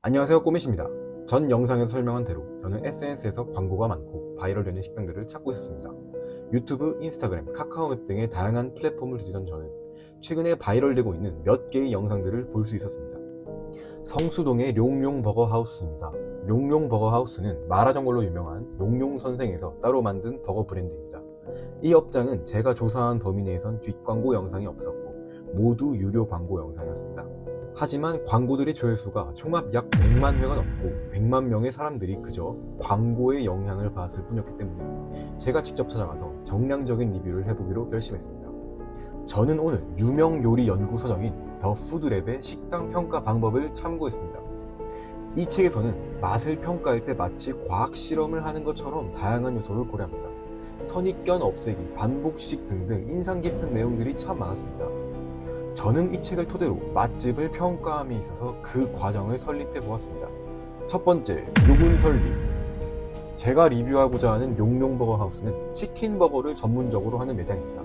안녕하세요, 꼬미십니다. 전 영상에서 설명한 대로 저는 SNS에서 광고가 많고 바이럴되는 식당들을 찾고 있었습니다. 유튜브, 인스타그램, 카카오맵 등의 다양한 플랫폼을 뒤지던 저는 최근에 바이럴되고 있는 몇 개의 영상들을 볼 수 있었습니다. 성수동의 룡룡버거하우스입니다. 룡룡버거하우스는 마라전골로 유명한 룡룡선생에서 따로 만든 버거 브랜드입니다. 이 업장은 제가 조사한 범위 내에선 뒷광고 영상이 없었고 모두 유료 광고 영상이었습니다. 하지만 광고들의 조회수가 총합 약 100만 회가 넘고 100만 명의 사람들이 그저 광고의 영향을 받았을 뿐이었기 때문에 제가 직접 찾아가서 정량적인 리뷰를 해보기로 결심했습니다. 저는 오늘 유명 요리 연구 서적인 더 푸드랩의 식당 평가 방법을 참고했습니다. 이 책에서는 맛을 평가할 때 마치 과학 실험을 하는 것처럼 다양한 요소를 고려합니다. 선입견 없애기, 반복식 등등 인상 깊은 내용들이 참 많았습니다. 저는 이 책을 토대로 맛집을 평가함에 있어서 그 과정을 설립해 보았습니다. 첫 번째, 요금 설립. 제가 리뷰하고자 하는 룡룡버거하우스는 치킨버거를 전문적으로 하는 매장입니다.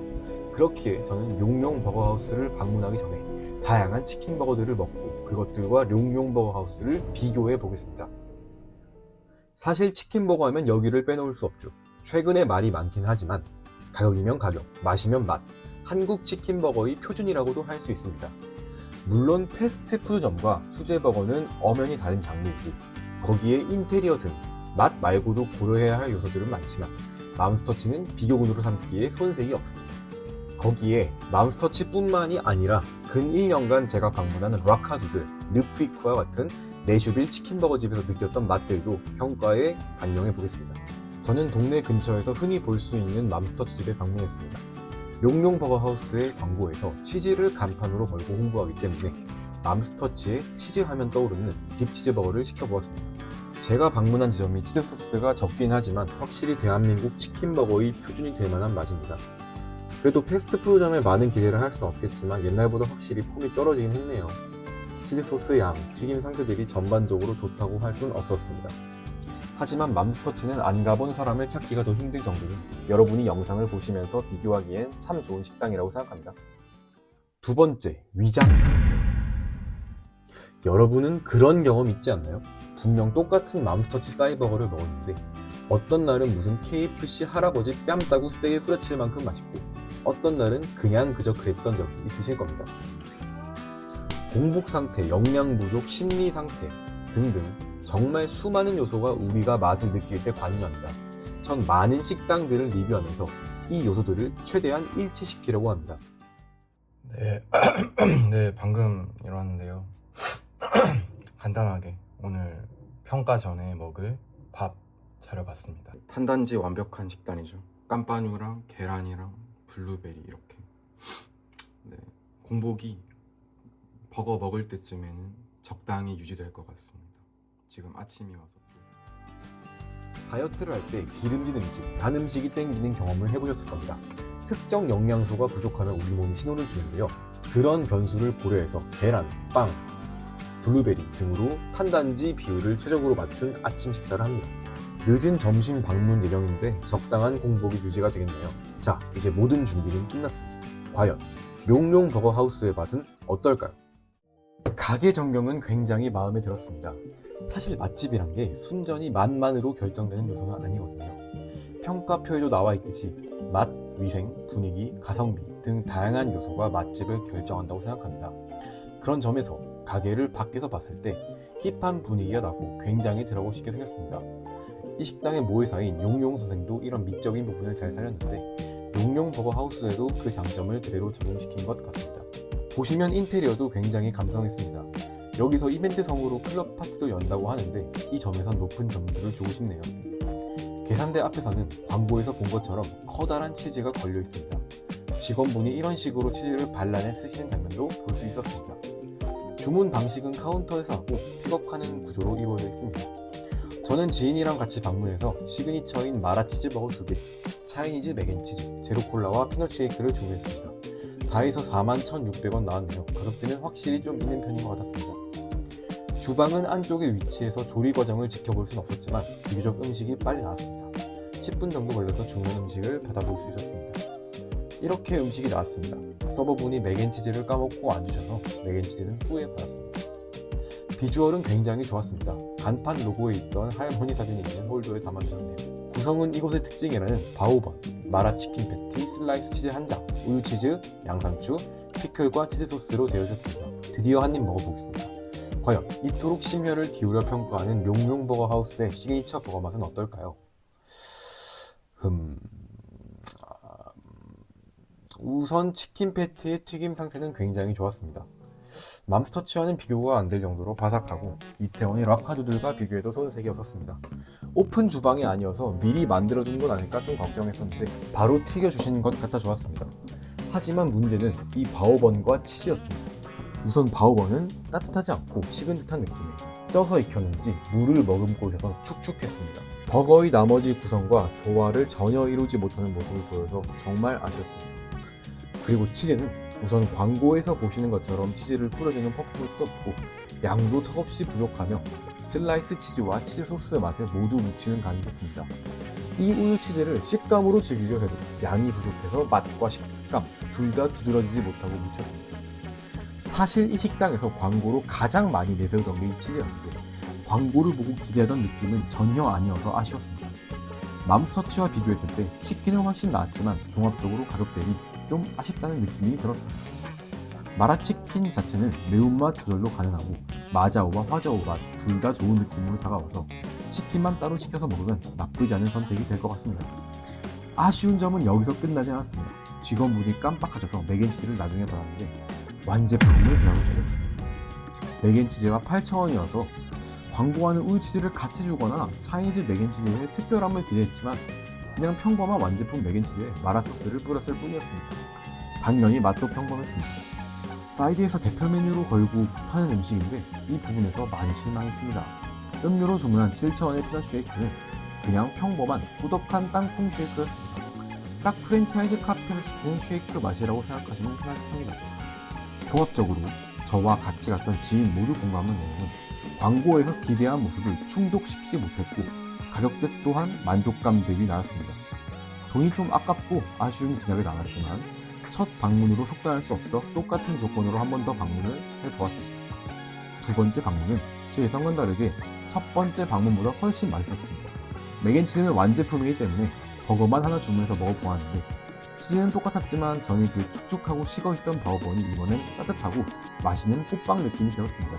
그렇기에 저는 룡룡버거하우스를 방문하기 전에 다양한 치킨버거들을 먹고 그것들과 룡룡버거하우스를 비교해 보겠습니다. 사실 치킨버거 하면 여기를 빼놓을 수 없죠. 최근에 말이 많긴 하지만 가격이면 가격, 맛이면 맛, 한국 치킨버거의 표준이라고도 할 수 있습니다. 물론 패스트푸드점과 수제버거는 엄연히 다른 장르이고 거기에 인테리어 등 맛 말고도 고려해야 할 요소들은 많지만 맘스터치는 비교군으로 삼기에 손색이 없습니다. 거기에 맘스터치뿐만이 아니라 근 1년간 제가 방문하는 라카두들, 르피크와 같은 내슈빌 치킨버거집에서 느꼈던 맛들도 평가에 반영해 보겠습니다. 저는 동네 근처에서 흔히 볼 수 있는 맘스터치집에 방문했습니다. 룡룡버거하우스의 광고에서 치즈를 간판으로 걸고 홍보하기 때문에 맘스터치에 치즈하면 떠오르는 딥치즈버거를 시켜보았습니다. 제가 방문한 지점이 치즈 소스가 적긴 하지만 확실히 대한민국 치킨버거의 표준이 될 만한 맛입니다. 그래도 패스트푸드점에 많은 기대를 할 수는 없겠지만 옛날보다 확실히 폼이 떨어지긴 했네요. 치즈 소스 양, 튀김 상태들이 전반적으로 좋다고 할 수는 없었습니다. 하지만 맘스터치는 안 가본 사람을 찾기가 더 힘들 정도니 여러분이 영상을 보시면서 비교하기엔 참 좋은 식당이라고 생각합니다. 두 번째, 위장 상태. 여러분은 그런 경험 있지 않나요? 분명 똑같은 맘스터치 싸이버거를 먹었는데 어떤 날은 무슨 KFC 할아버지 뺨 따고 세게 후려칠 만큼 맛있고 어떤 날은 그저 그랬던 적이 있으실 겁니다. 공복 상태, 영양 부족, 심리 상태 등등 정말 수많은 요소가 우리가 맛을 느낄 때 관여합니다. 전 많은 식당들을 리뷰하면서 이 요소들을 최대한 일치시키려고 합니다. 네, 네, 방금 일어났는데요. 간단하게 오늘 평가 전에 먹을 밥 차려봤습니다. 탄단지 완벽한 식단이죠. 깜빠뉴랑 계란이랑 블루베리 이렇게. 네, 공복이 버거 먹을 때쯤에는 적당히 유지될 것 같습니다. 지금 아침이 와서 다이어트를 할 때 기름진 음식, 단 음식이 땡기는 경험을 해보셨을 겁니다. 특정 영양소가 부족하면 우리 몸이 신호를 주는데요. 그런 변수를 고려해서 계란, 빵, 블루베리 등으로 탄단지 비율을 최적으로 맞춘 아침 식사를 합니다. 늦은 점심 방문 예정인데 적당한 공복이 유지가 되겠네요. 자, 이제 모든 준비는 끝났습니다. 과연 룡룡버거하우스의 맛은 어떨까요? 가게 전경은 굉장히 마음에 들었습니다. 사실 맛집이란 게 순전히 맛만으로 결정되는 요소는 아니거든요. 평가표에도 나와 있듯이 맛, 위생, 분위기, 가성비 등 다양한 요소가 맛집을 결정한다고 생각합니다. 그런 점에서 가게를 밖에서 봤을 때 힙한 분위기가 나고 굉장히 들어가고 싶게 생겼습니다. 이 식당의 모회사인 용용 선생도 이런 미적인 부분을 잘 살렸는데 용용버거하우스에도 그 장점을 그대로 적용시킨 것 같습니다. 보시면 인테리어도 굉장히 감성있습니다. 여기서 이벤트성으로 클럽 파티도 연다고 하는데 이 점에선 높은 점수를 주고 싶네요. 계산대 앞에서는 광고에서 본 것처럼 커다란 치즈가 걸려 있습니다. 직원분이 이런 식으로 치즈를 발라내 쓰시는 장면도 볼 수 있었습니다. 주문 방식은 카운터에서 하고 픽업하는 구조로 이루어져 있습니다. 저는 지인이랑 같이 방문해서 시그니처인 마라치즈버거 2개, 차이니즈 맥앤치즈, 제로콜라와 피넛 쉐이크를 주문했습니다. 다 해서 41,600원 나왔네요. 가격대는 확실히 좀 있는 편인 것 같았습니다. 주방은 안쪽에 위치해서 조리 과정을 지켜볼 순 없었지만 비교적 음식이 빨리 나왔습니다. 10분 정도 걸려서 주문 음식을 받아볼 수 있었습니다. 이렇게 음식이 나왔습니다. 서버분이 맥앤치즈를 까먹고 안 주셔서 맥앤치즈는 후에 받았습니다. 비주얼은 굉장히 좋았습니다. 간판 로고에 있던 할머니 사진이 있는 홀더에 담아주셨네요. 구성은 이곳의 특징이라는 바오번, 마라치킨 패티, 슬라이스 치즈 한 장, 우유 치즈, 양상추, 피클과 치즈 소스로 되어 있었습니다. 드디어 한 입 먹어보겠습니다. 과연 이토록 심혈을 기울여 평가하는 룡룡버거 하우스의 시그니처 버거 맛은 어떨까요? 우선 치킨 패티의 튀김 상태는 굉장히 좋았습니다. 맘스터치와는 비교가 안 될 정도로 바삭하고 이태원의 락카누들과 비교해도 손색이 없었습니다. 오픈 주방이 아니어서 미리 만들어둔 건 아닐까 좀 걱정했었는데 바로 튀겨주신 것 같아 좋았습니다. 하지만 문제는 이 바오번과 치즈였습니다. 우선 바오번은 따뜻하지 않고 식은 듯한 느낌에 쪄서 익혔는지 물을 머금고 있어서 축축했습니다. 버거의 나머지 구성과 조화를 전혀 이루지 못하는 모습을 보여서 정말 아쉬웠습니다. 그리고 치즈는 우선 광고에서 보시는 것처럼 치즈를 뿌려주는 퍼포먼스도 없고 양도 턱없이 부족하며 슬라이스 치즈와 치즈 소스 맛에 모두 묻히는 감이 됐습니다. 이 우유 치즈를 식감으로 즐기려 해도 양이 부족해서 맛과 식감 둘 다 두드러지지 못하고 묻혔습니다. 사실 이 식당에서 광고로 가장 많이 내세우던 게 이 치즈였는데 광고를 보고 기대하던 느낌은 전혀 아니어서 아쉬웠습니다. 맘스터치와 비교했을 때 치킨은 훨씬 나았지만 종합적으로 가격 대비 좀 아쉽다는 느낌이 들었습니다. 마라치킨 자체는 매운맛 조절로 가능하고 마자오와 화자오 맛 둘 다 좋은 느낌으로 다가와서 치킨만 따로 시켜서 먹으면 나쁘지 않은 선택이 될 것 같습니다. 아쉬운 점은 여기서 끝나지 않았습니다. 직원분이 깜빡하셔서 맥앤치즈를 나중에 받았는데 완제품을 대하고 주셨습니다. 맥앤치즈가 8,000원이어서 광고하는 우유치즈를 같이 주거나 차이니즈 맥앤치즈의 특별함을 기대했지만 그냥 평범한 완제품 맥앤치즈에 마라소스를 뿌렸을 뿐이었습니다. 당연히 맛도 평범했습니다. 사이드에서 대표 메뉴로 걸고 파는 음식인데 이 부분에서 많이 실망했습니다. 음료로 주문한 7,000원의 피넛 쉐이크는 그냥 평범한 꾸덕한 땅콩 쉐이크였습니다. 딱 프랜차이즈 카페에서 시키는 쉐이크 맛이라고 생각하시면 편하겠습니다. 종합적으로 저와 같이 갔던 지인 모두 공감하는 내용은 광고에서 기대한 모습을 충족시키지 못했고 가격대 또한 만족감 대비 나왔습니다. 돈이 좀 아깝고 아쉬움이 진하게 남았지만 첫 방문으로 속단할 수 없어 똑같은 조건으로 한 번 더 방문을 해보았습니다. 두 번째 방문은 제 예상과는 다르게 첫 번째 방문보다 훨씬 맛있었습니다. 맥앤치즈는 완제품이기 때문에 버거만 하나 주문해서 먹어보았는데 치즈는 똑같았지만 저는 그 축축하고 식어있던 바오번이 이번엔 따뜻하고 맛있는 꽃빵 느낌이 들었습니다.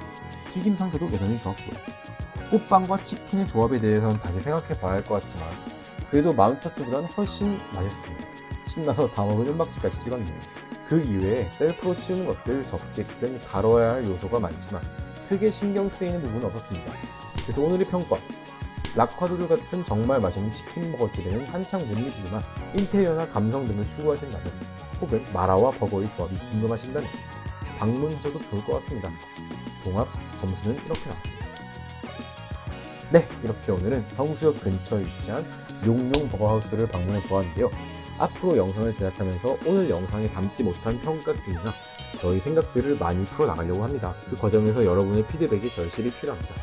튀김 상태도 여전히 좋았고요. 꽃빵과 치킨의 조합에 대해서는 다시 생각해봐야 할 것 같지만 그래도 맘스터치보다는 훨씬 맛있습니다. 신나서 다 먹은 은박지까지 찍었네요. 그 이외에 셀프로 치우는 것들, 접객 등 다뤄야 할 요소가 많지만 크게 신경 쓰이는 부분은 없었습니다. 그래서 오늘의 평가, 락화도들 같은 정말 맛있는 치킨 버거집에는 한창 못 미치지만 인테리어나 감성 등을 추구하신다면 혹은 마라와 버거의 조합이 궁금하신다면 방문하셔도 좋을 것 같습니다. 종합 점수는 이렇게 나왔습니다. 네, 이렇게 오늘은 성수역 근처에 위치한 룡룡 버거하우스를 방문해 보았는데요. 앞으로 영상을 제작하면서 오늘 영상에 담지 못한 평가들이나 저희 생각들을 많이 풀어나가려고 합니다. 그 과정에서 여러분의 피드백이 절실히 필요합니다.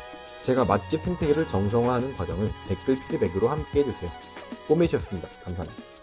제가 맛집 생태계를 정성화하는 과정을 댓글 피드백으로 함께 해주세요. 꼬매셨습니다. 감사합니다.